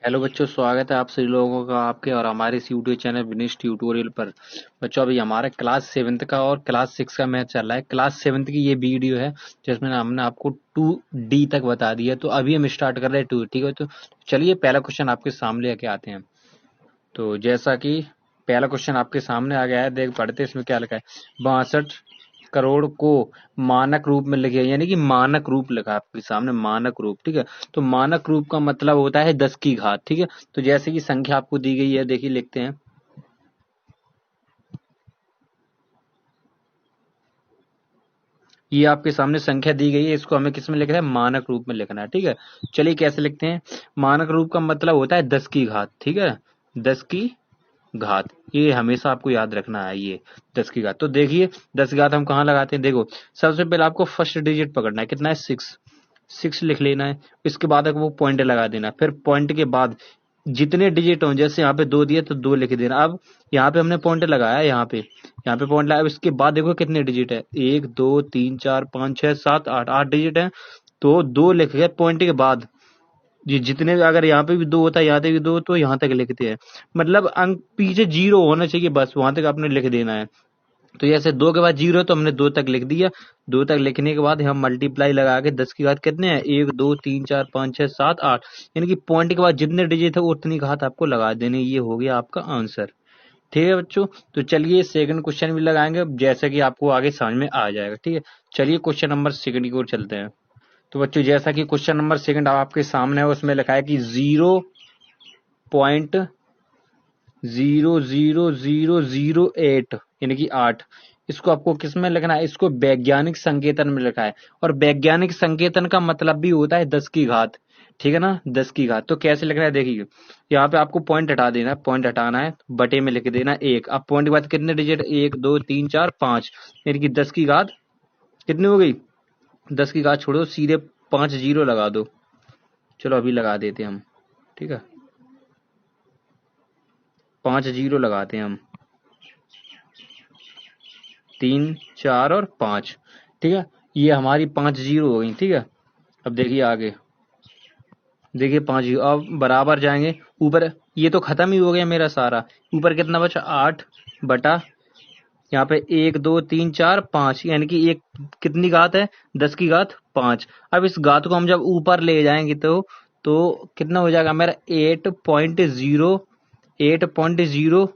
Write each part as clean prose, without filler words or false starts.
Hello बच्चों, स्वागत है आप सभी लोगों का आपके और हमारे इस यूट्यूब चैनल विनिश ट्यूटोरियल पर। बच्चों, अभी हमारा क्लास सेवेंथ का और क्लास सिक्स का मैथ चल रहा है। क्लास सेवेंथ की ये वीडियो है जिसमें हमने आपको 2D तक बता दिया, तो अभी हम स्टार्ट कर रहे हैं 2। ठीक है, तो चलिए पहला क्वेश्चन आपके सामने लेके आते हैं। तो जैसा कि पहला क्वेश्चन आपके सामने आ गया है, देख पढ़ते हैं इसमें क्या लिखा है। 62 करोड़ को मानक रूप में लिखे, यानी कि मानक रूप लिखा है आपके सामने, मानक रूप। ठीक है, तो मानक रूप का मतलब होता है 10 की घात। ठीक है, तो जैसे कि संख्या आपको दी गई है, देखिए लिखते हैं। ये आपके सामने संख्या दी गई है, इसको हमें किस में लिखना है, मानक रूप में लिखना है। ठीक है, चलिए कैसे लिखते हैं। मानक रूप का मतलब होता है 10 की घात। ठीक है, 10 की घात, ये हमेशा आपको याद रखना है। ये 10 की घात, तो देखिए 10 की घात हम कहाँ लगाते हैं। देखो, सबसे पहले आपको फर्स्ट डिजिट पकड़ना है, कितना है, 6। 6 लिख लेना है। इसके बाद वो पॉइंट लगा देना, फिर पॉइंट के बाद जितने डिजिट हों, जैसे यहाँ पे 2 दिए तो 2 लिख देना। अब यहाँ पे हमने पॉइंट लगाया, यहाँ पे पॉइंट लगाया। अब इसके बाद देखो कितने डिजिट है, 1 2 3 4 5 6 7 8, 8 डिजिट है। तो 2 लिख गए पॉइंट के बाद। ये जितने भी, अगर यहाँ पे भी 2 होता है, यहाँ पे भी 2, तो यहाँ तक लिखते हैं। मतलब अंक पीछे 0 होना चाहिए, बस वहां तक आपने लिख देना है। तो जैसे 2 के बाद 0 है तो हमने 2 तक लिख दिया। 2 तक लिखने के बाद हम मल्टीप्लाई लगा के 10 की घात कितने हैं, 1 2 3 4 5 6 7 8, यानी कि पॉइंट के बाद जितने डिजिट है उतनी घात आपको लगा देनी। ये हो गया आपका आंसर। ठीक है बच्चों, तो चलिए सेकंड क्वेश्चन भी लगाएंगे, जैसे कि आपको आगे समझ में आ जाएगा। ठीक है, चलिए क्वेश्चन नंबर सेकंड की ओर चलते हैं। तो बच्चों, जैसा कि क्वेश्चन नंबर सेकंड आपके सामने है, उसमें लिखा है कि 0.00008, यानी कि 8, इसको आपको किस में लिखना है, इसको वैज्ञानिक संकेतन में लिखा है। और वैज्ञानिक संकेतन का मतलब भी होता है 10 की घात। ठीक है ना, 10 की घात। तो कैसे लिखना है, देखिए यहाँ पे आपको पॉइंट हटा देना है, पॉइंट हटाना है, बटे में लिख देना 1। अब पॉइंट के बाद कितने डिजिट, 1 2 3 4 5, यानी कि 10 की घात कितनी हो गई, 10 की घात छोड़ो, सीधे 5 जीरो लगा दो। चलो अभी लगा देते हैं हम। ठीक है, 5 जीरो लगाते हैं हम, 3 4 और 5। ठीक है, ये हमारी 5 जीरो हो गई। ठीक है, अब देखिए आगे, देखिए 5 जीरो, अब बराबर जाएंगे ऊपर। ये तो खत्म ही हो गया मेरा सारा। ऊपर कितना बचा, 8 बटा, यहाँ पे 1 2 3 4 5, यानी कि एक कितनी घात है, 10 की घात 5। अब इस घात को हम जब ऊपर ले जाएंगे तो कितना हो जाएगा मेरा, 8.0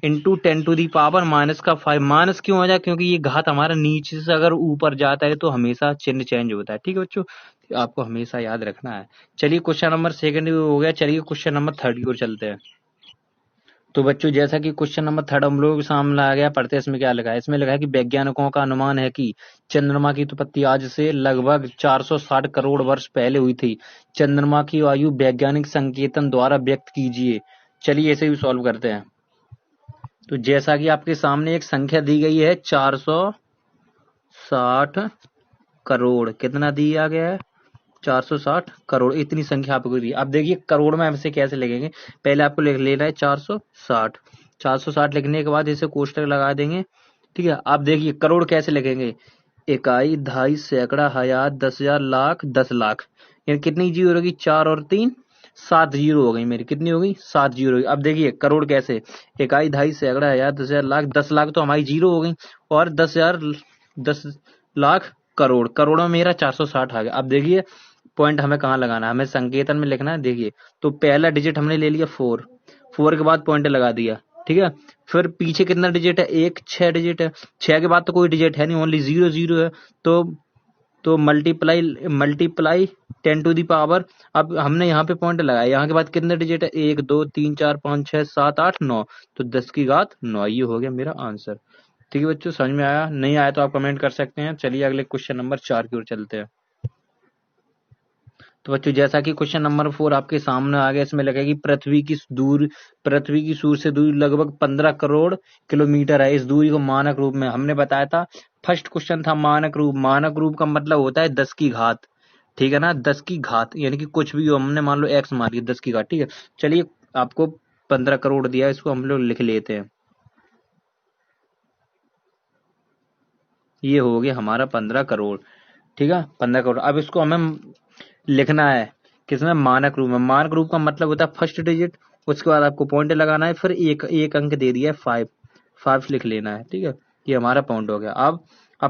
into 10 to the power minus का 5। माइनस क्यों हो जाए, क्योंकि ये घात हमारा नीचे से अगर ऊपर जाता है तो हमेशा चिन्ह चेंज होता है। ठीक है बच्चों, तो आपको हमेशा याद रखना है। चलिए क्वेश्चन नंबर सेकंड हो गया, चलिए क्वेश्चन नंबर थर्ड की ओर चलते हैं। तो बच्चों, जैसा कि क्वेश्चन नंबर थर्ड हम लोग के सामने आ गया, पढ़ते हैं इसमें क्या लिखा है। इसमें लिखा है कि वैज्ञानिकों का अनुमान है कि चंद्रमा की उत्पत्ति आज से लगभग 460 करोड़ वर्ष पहले हुई थी। चंद्रमा की आयु वैज्ञानिक संकेतन द्वारा व्यक्त कीजिए। चलिए ऐसे भी सॉल्व करते हैं। तो जैसा कि आपके सामने एक संख्या दी गई है, 460 करोड़, कितना दिया गया है, 460 करोड़, इतनी संख्या आपको दी है। अब देखिए करोड़ में हमसे कैसे लिखेंगे। पहले आपको लिख लेना है 460। 460 लिखने के बाद इसे कोष्टक लगा देंगे। ठीक है, अब देखिए करोड़ कैसे लिखेंगे, इकाई, दहाई, सैकड़ा, हजार, 10,000, लाख, 10 लाख, यानी कितनी जीरो होगी, 4 और 3 7 जीरो हो गई मेरी, कितनी हो गई, 7 जीरो हो गई। अब देखिए करोड़ कैसे, इकाई, दहाई, सैकड़ा, हजार, 10,000, लाख, 10 लाख, तो हमारी जीरो हो गई। और 10,000, 10 लाख, करोड़, करोड़ में मेरा 460 आ गया। अब देखिए पॉइंट हमें कहाँ लगाना है, हमें संकेतन में लिखना है। देखिए, तो पहला डिजिट हमने ले लिया 4, 4 के बाद पॉइंट लगा दिया। ठीक है, फिर पीछे कितना डिजिट है, एक 6 डिजिट है, 6 के बाद तो कोई डिजिट है नहीं, ओनली जीरो जीरो है। तो multiply multiply 10 to the power. अब हमने यहाँ पे पॉइंट लगाया, यहाँ के बाद कितने डिजिट है, 1 2 3 4 5 6 7 8 9, तो 10 की घात 9, ये हो गया मेरा आंसर। ठीक है बच्चों, समझ में आया, नहीं आया तो आप कमेंट कर सकते हैं। चलिए अगले क्वेश्चन नंबर 4 की ओर चलते हैं। तो बच्चों, जैसा कि क्वेश्चन नंबर 4 आपके सामने आ गया, इसमें लगा कि पृथ्वी की सूर्य से दूरी लगभग 15 करोड़ किलोमीटर है। इस दूरी को मानक रूप में हमने बताया था। फर्स्ट क्वेश्चन था मानक रूप। मानक रूप का मतलब होता है 10 की घात। ठीक है ना, 10 की घात, यानी कि कुछ भी हो, हमने मान लो एक्स मान लिया, 10 की घात। ठीक है, चलिए आपको 15 करोड़ दिया, इसको हम लोग लिख लेते हैं। ये हो गया हमारा 15 करोड़। ठीक है, 15 करोड़। अब इसको हमें लिखना है किसमें, मानक रूप में। मानक रूप का मतलब होता है फर्स्ट डिजिट, उसके बाद आपको पॉइंट लगाना है, फिर एक एक अंक दे दिया है 5, 5 लिख लेना है, ठीक है। ये हमारा पॉइंट हो गया। अब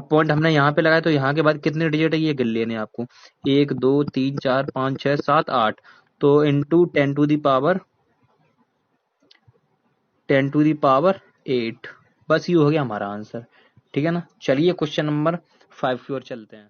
पॉइंट हमने यहाँ पे लगाया तो यहाँ के बाद कितने डिजिट है ये गिन लेने हैं आपको, 1 2 3 4 5 6 7 8, तो इंटू 10 टू दी पावर 8, बस ये हो गया हमारा आंसर, ठीक है ना। चलिए क्वेश्चन नंबर 5 की ओर चलते हैं।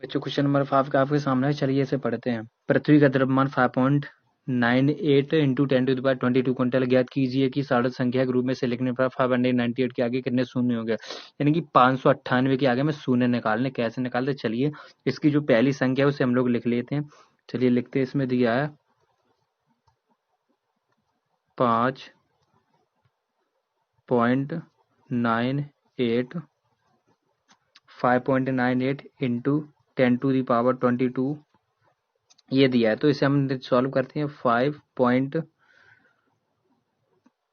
बच्चों क्वेश्चन नंबर 5 का आपके सामने है, चलिए इसे पढ़ते हैं। पृथ्वी का द्रव्यमान 5.98 इंटू 10⁻22 क्विंटल। ज्ञात कीजिए कि सार्थक संख्या के रूप में से लिखने पर 598 के आगे कितने शून्य होंगे। यानी कि 598 के आगे में शून्य निकालने, कैसे निकालते, चलिए इसकी जो पहली संख्या है उसे हम लोग लिख लेते हैं। चलिए लिखते हैं, इसमें दिया है 5.98 5.98 इंटू 10⁻22 ये दिया है, तो इसे हम सॉल्व करते हैं।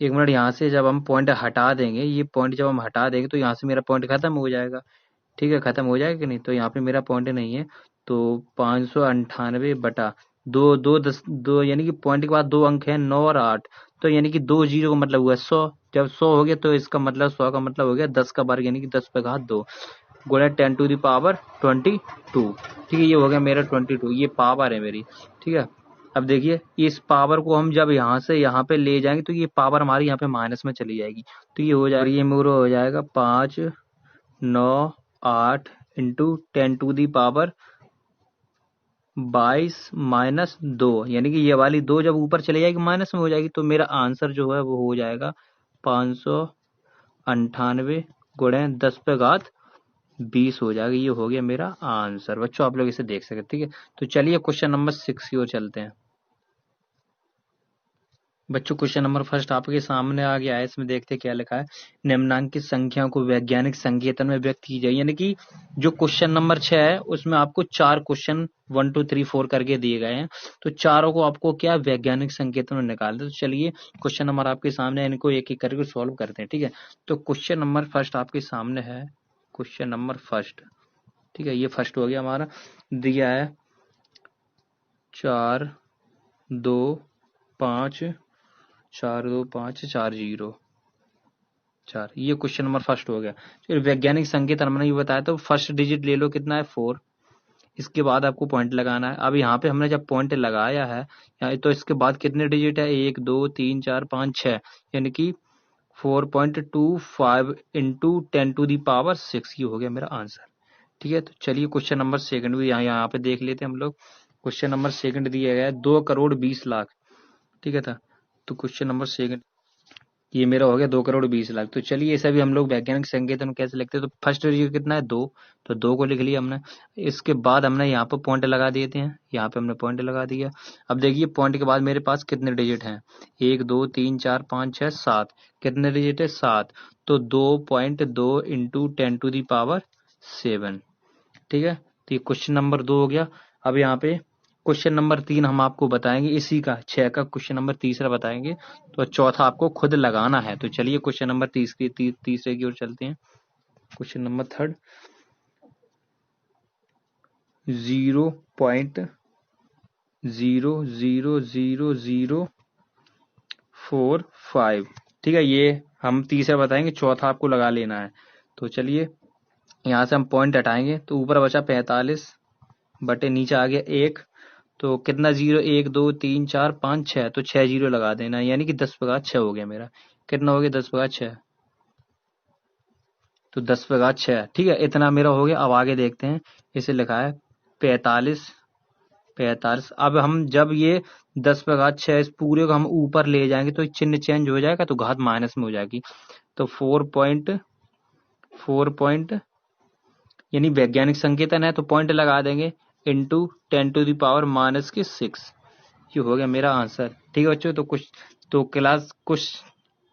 1 मिनट, यहाँ से जब हम पॉइंट हटा देंगे, ये पॉइंट जब हम हटा देंगे तो यहाँ से मेरा पॉइंट खत्म हो जाएगा, ठीक है, खत्म हो जाएगा कि नहीं। तो यहाँ पे मेरा पॉइंट नहीं है, तो 598 बटा दो, दो यानी कि पॉइंट के बाद 2 अंक है 9 और 8, तो यानी कि 2 जीरो का मतलब हुआ 100। जब 100 हो गया तो इसका मतलब 100 का मतलब हो गया 10 का वर्ग, यानी कि 10 पे घात 2 गुणा 10⁻22, ठीक है, ये हो गया मेरा 22, ये पावर है मेरी, ठीक है। अब देखिए इस पावर को हम जब यहाँ से यहाँ पे ले जाएंगे तो ये पावर हमारी यहाँ पे माइनस में चली जाएगी, तो ये हो जाएगा, ये मेरा हो जाएगा 5 9 8 इंटू 10⁻22 माइनस 2, यानी कि ये वाली 2 जब ऊपर चली जाएगी माइनस में हो जाएगी, तो मेरा आंसर जो है वो हो जाएगा 598 गुणे 10 पे घात 20 हो जाएगा। ये हो गया मेरा आंसर। बच्चों आप लोग इसे देख सकते, ठीक है। तो चलिए क्वेश्चन नंबर 6 की ओर चलते हैं। बच्चों क्वेश्चन नंबर फर्स्ट आपके सामने आ गया है, इसमें देखते क्या लिखा है। निम्नांकित संख्याओं को वैज्ञानिक संकेतन में व्यक्त की जाए, यानी कि जो क्वेश्चन नंबर 6 है उसमें आपको 4 क्वेश्चन 1 2 3 4 करके दिए गए हैं, तो चारों को आपको क्या वैज्ञानिक संकेतन में निकालते। तो चलिए क्वेश्चन नंबर आपके सामने, इनको एक एक करके सॉल्व करते हैं, ठीक है। तो क्वेश्चन नंबर फर्स्ट आपके सामने है, क्वेश्चन नंबर फर्स्ट, ठीक है, ये फर्स्ट हो गया हमारा। दिया है 4 2 5 4 2 5 4 0 4, ये क्वेश्चन नंबर फर्स्ट हो गया। फिर वैज्ञानिक संकेत हमने ये बताया, तो फर्स्ट डिजिट ले लो, कितना है 4, इसके बाद आपको पॉइंट लगाना है। अब यहाँ पे हमने जब पॉइंट लगाया है तो इसके बाद कितने डिजिट है, 1 2 3 4 5 6, यानी कि 4.25 इंटू 10⁻6, ये हो गया मेरा आंसर, ठीक है। तो चलिए क्वेश्चन नंबर सेकंड भी यहाँ पे देख लेते हैं हम लोग। क्वेश्चन नंबर सेकंड दिया गया है 2,20,00,000, ठीक है था। तो क्वेश्चन नंबर सेकंड ये मेरा हो गया 2,20,00,000। तो चलिए इसे भी हम लोग वैज्ञानिक संकेतन कैसे लिखते हैं। तो फर्स्ट डिजिट कितना है 2, तो 2 को लिख लिया हमने। इसके बाद हमने यहाँ पर पॉइंट लगा देते हैं, यहाँ पे हमने पॉइंट लगा दिया। अब देखिए पॉइंट के बाद मेरे पास कितने डिजिट हैं, 1 2 3 4 5 6 7, कितने डिजिट है 7, तो 2.2 इंटू 10⁻7, ठीक है। तो ये क्वेश्चन नंबर 2 हो गया। अब यहाँ पे क्वेश्चन नंबर 3 हम आपको बताएंगे, इसी का 6 का क्वेश्चन नंबर तीसरा बताएंगे, तो चौथा आपको खुद लगाना है। तो चलिए क्वेश्चन नंबर तीसरे की ओर चलते हैं। क्वेश्चन नंबर थर्ड 0.00045, ठीक है, ये हम तीसरा बताएंगे, चौथा आपको लगा लेना है। तो चलिए यहाँ से हम पॉइंट हटाएंगे तो ऊपर बचा 45 बटे नीचे आ गया 1, तो कितना जीरो, 1 2 3 4 5 6, तो 6 जीरो लगा देना, यानी कि 10 पे घात 6 हो गया मेरा। कितना हो गया 10 पे घात 6, तो 10 पे घात 6, ठीक है, इतना मेरा हो गया। अब आगे देखते हैं, इसे लिखा है 45। अब हम जब ये 10 पे घात 6 इस पूरे को हम ऊपर ले जाएंगे तो चिन्ह चेंज हो जाएगा, तो घात माइनस में हो जाएगी। तो 4 यानी वैज्ञानिक संकेतन है तो पॉइंट लगा देंगे, इंटू 10⁻6, ये हो गया मेरा आंसर, ठीक है बच्चों। तो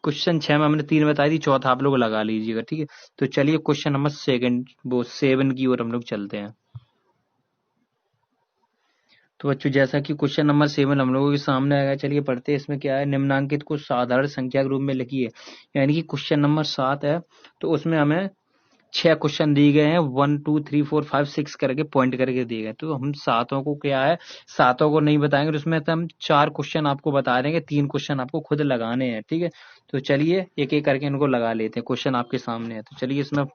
क्वेश्चन 6 में हमने 3 बताई थी, चौथा आप लोग लगा लीजिएगा, ठीक है। तो चलिए क्वेश्चन नंबर 7 की ओर हम लोग चलते हैं। तो बच्चों जैसा कि क्वेश्चन नंबर 7 हम लोगों के सामने आएगा, चलिए पढ़ते हैं। इसमें क्या है, निम्नांकित को साधारण संख्या के रूप में लिखिए, यानी कि क्वेश्चन नंबर 7 है, तो उसमें हमें 6 क्वेश्चन दिए गए हैं, 1 2 3 4 5 6 करके पॉइंट करके दिए गए, तो हम सातों को क्या है, सातों को नहीं बताएंगे, तो उसमें तो हम 4 क्वेश्चन आपको बता देंगे, 3 क्वेश्चन आपको खुद लगाने हैं, ठीक है। तो चलिए एक एक करके इनको लगा लेते हैं, क्वेश्चन आपके सामने है। तो चलिए इसमें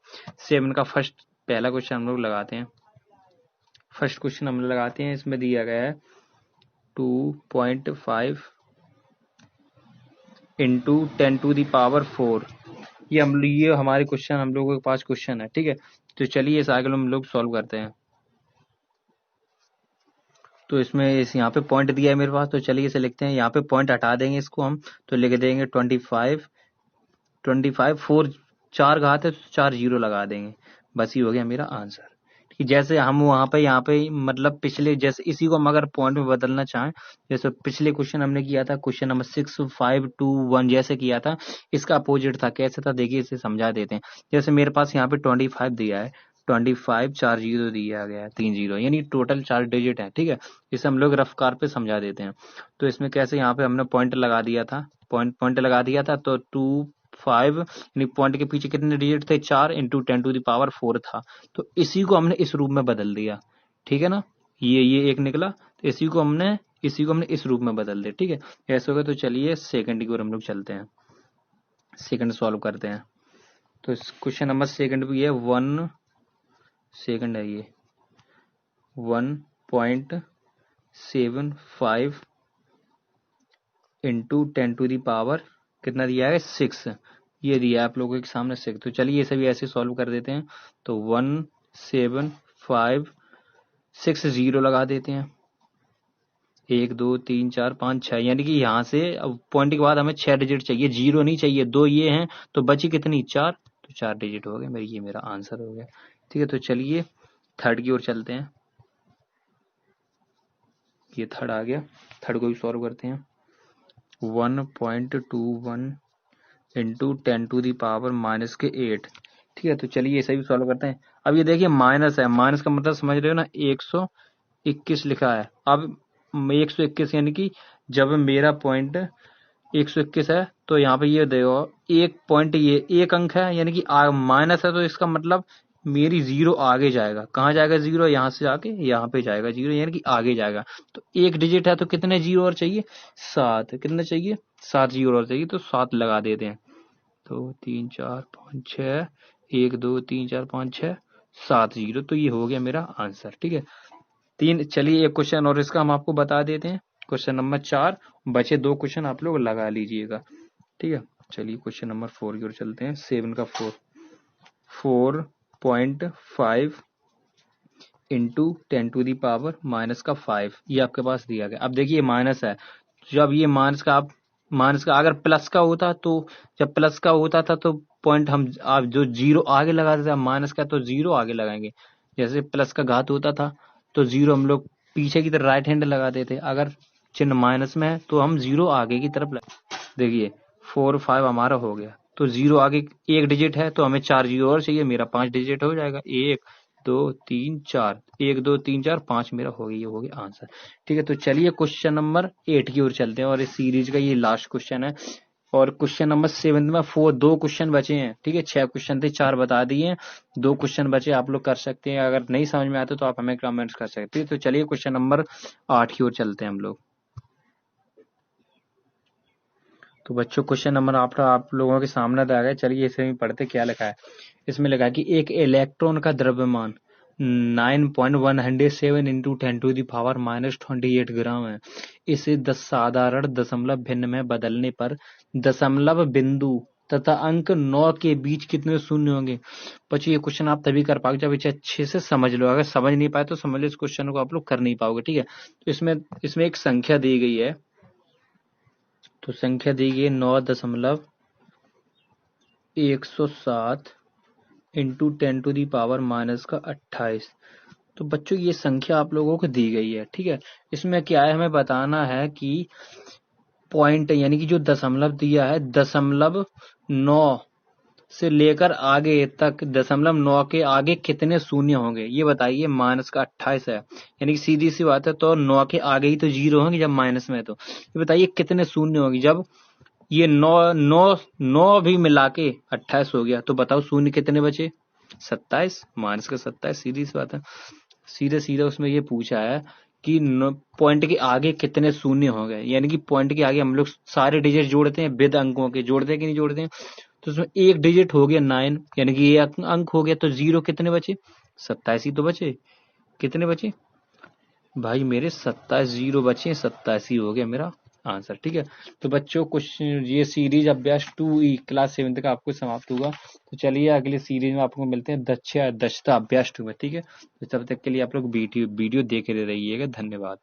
7 का फर्स्ट पहला क्वेश्चन हम लोग लगाते हैं। फर्स्ट क्वेश्चन हम लगाते हैं, इसमें दिया गया है 2.5 इंटू 10⁴। ये हमारे क्वेश्चन, हम लोगों के पास क्वेश्चन है, ठीक है। तो चलिए इस आगे हम लोग सॉल्व करते हैं। तो इसमें इस यहाँ पे पॉइंट दिया है मेरे पास, तो चलिए इसे लिखते हैं, यहाँ पे पॉइंट हटा देंगे इसको हम, तो लिख देंगे 25 4 4 घात है तो 4 जीरो लगा देंगे, बस ये हो गया मेरा आंसर। कि जैसे हम वहां पे यहाँ पे मतलब पिछले जैसे इसी को हम अगर पॉइंट में बदलना चाहें, जैसे पिछले क्वेश्चन हमने किया था, क्वेश्चन नंबर 6 5 2 1 जैसे किया था, इसका अपोजिट था, कैसे था देखिए, इसे समझा देते हैं। जैसे मेरे पास यहाँ पे 25 दिया है, 25 4 जीरो दिया गया है, 3 जीरो, यानी टोटल 4 डिजिट है, ठीक है। इसे हम लोग रफ कार पे समझा देते हैं। तो इसमें कैसे, यहाँ पे हमने पॉइंट लगा दिया था, पॉइंट लगा दिया था, तो 5 यानी पॉइंट के पीछे कितने डिजिट थे, 4 इंटू 10⁴ था। तो इसी को हमने इस रूप में बदल दिया, ठीक है ना। ये एक निकला, तो इसी को हमने इस रूप में बदल दिया, ठीक है। ऐसे हो गया। तो चलिए सेकंड की ओर हम लोग चलते हैं, सेकंड सॉल्व करते हैं। तो क्वेश्चन नंबर सेकंड भी है 1 सेकंड है, ये 1.75 इंटू 10⁻, कितना दिया है 6, ये दिया है आप लोगों के सामने 6। तो चलिए ये सभी ऐसे सॉल्व कर देते हैं। तो 1 7 5 6 जीरो लगा देते हैं, 1 2 3 4 5 6, यानी कि यहाँ से पॉइंट के बाद हमें 6 डिजिट चाहिए, जीरो नहीं चाहिए, 2 ये हैं, तो बची कितनी 4, तो 4 डिजिट हो गए मेरी, ये मेरा आंसर हो गया, ठीक है। तो चलिए थर्ड की ओर चलते हैं, ये थर्ड आ गया, थर्ड को भी सॉल्व करते हैं। 1.21 इंटू 10⁻⁻8, ठीक है। तो चलिए इसे भी सॉल्व करते हैं। अब ये देखिए माइनस है, माइनस का मतलब समझ रहे हो ना, 121 लिखा है। अब 121 यानी कि जब मेरा पॉइंट 121 है, तो यहाँ पे ये देखो एक पॉइंट, ये एक अंक है, यानी कि माइनस है, तो इसका मतलब मेरी जीरो आगे जाएगा। कहाँ जाएगा जीरो, यहाँ से आके यहाँ पे जाएगा जीरो, यानी कि आगे जाएगा। तो एक डिजिट है, तो कितने जीरो और चाहिए, 7, कितने चाहिए 7 जीरो और चाहिए, तो 7 लगा देते हैं। 2 3 4 5 6, 1 2 3 4 5 6 7 जीरो, तो ये हो गया मेरा आंसर, ठीक है। चलिए एक क्वेश्चन और इसका हम आपको बता देते हैं, क्वेश्चन नंबर 4, बचे 2 क्वेश्चन आप लोग लगा लीजिएगा, ठीक है। चलिए क्वेश्चन नंबर 4 की ओर चलते हैं, 7 का 4.5 इंटू 10⁻⁻5, ये आपके पास दिया गया। अब देखिए माइनस है, जब ये माइनस का अगर प्लस का होता, तो जब प्लस का होता था तो पॉइंट हम आप जो जीरो आगे लगाते थे, माइनस का तो जीरो आगे लगाएंगे। जैसे प्लस का घात होता था तो जीरो हम लोग पीछे की तरफ राइट हैंड लगाते थे, अगर चिन्ह माइनस में है तो हम जीरो आगे की तरफ देखिए 4 5 हमारा हो गया, तो जीरो आगे एक डिजिट है, तो हमें 4 जीरो और चाहिए, मेरा 5 डिजिट हो जाएगा, 1 2 3 4, 1 2 3 4 5 मेरा हो गया, ये हो गया आंसर, ठीक है। तो चलिए क्वेश्चन नंबर 8 की ओर चलते हैं, और इस सीरीज का ये लास्ट क्वेश्चन है। और क्वेश्चन नंबर 7 में 2 क्वेश्चन बचे हैं, ठीक है। 6 क्वेश्चन थे, 4 बता दिए, 2 क्वेश्चन बचे, आप लोग कर सकते हैं। अगर नहीं समझ में आते तो आप हमें कमेंट्स कर सकते हैं। तो चलिए क्वेश्चन नंबर 8 की ओर चलते हैं हम लोग। तो बच्चों क्वेश्चन नंबर आप लोगों के सामने आ गया, चलिए इसे भी पढ़ते क्या लिखा है। इसमें लिखा है कि एक इलेक्ट्रॉन का द्रव्यमान 9.107 इंटू 10⁻⁻28 ग्राम है। इसे 10 साधारण दशमलव भिन्न में बदलने पर दशमलव बिंदु तथा अंक 9 के बीच कितने शून्य होंगे। बच्चों ये क्वेश्चन आप तभी कर पाओगे जब इसे अच्छे से समझ लो, अगर समझ नहीं पाए तो समझ लो, इस क्वेश्चन को आप लोग कर नहीं पाओगे, ठीक है। तो इसमें एक संख्या दी गई है, तो संख्या दी गई 9.107 इंटू 10⁻⁻28। तो बच्चों ये संख्या आप लोगों को दी गई है, ठीक है। इसमें क्या है, हमें बताना है कि पॉइंट यानी कि जो दशमलव दिया है, 9 से लेकर आगे तक 9 के आगे कितने शून्य होंगे, ये बताइए। माइनस का 28 है, यानी कि सीधी सी बात है, तो 9 के आगे ही तो जीरो होंगे जब माइनस में है, तो ये बताइए कितने शून्य होंगे। जब ये 9 भी मिला के 28 हो गया, तो बताओ शून्य कितने बचे, 27 माइनस का 27, सीधी सी बात है। सीधे सीधे उसमें ये पूछा है कि पॉइंट के आगे कितने शून्य हो गए, यानी कि पॉइंट के आगे हम लोग सारे डिजिट जोड़ते हैं विद अंकों के, जोड़ते हैं कि नहीं जोड़ते हैं। तो उसमें एक डिजिट हो गया 9, यानी कि ये अंक हो गया, तो जीरो कितने बचे, 27 ही तो बचे। कितने बचे भाई मेरे, 27 जीरो बचे, 87 हो गया मेरा आंसर। ठीक है, तो बच्चों कुछ ये सीरीज अभ्यास 2E क्लास 7 का आपको समाप्त हुआ। तो चलिए अगली सीरीज में आपको मिलते हैं दक्षता अभ्यास 2 में। ठीक है, तो तब तक के लिए आप लोग वीडियो देख रहे रहिएगा। धन्यवाद।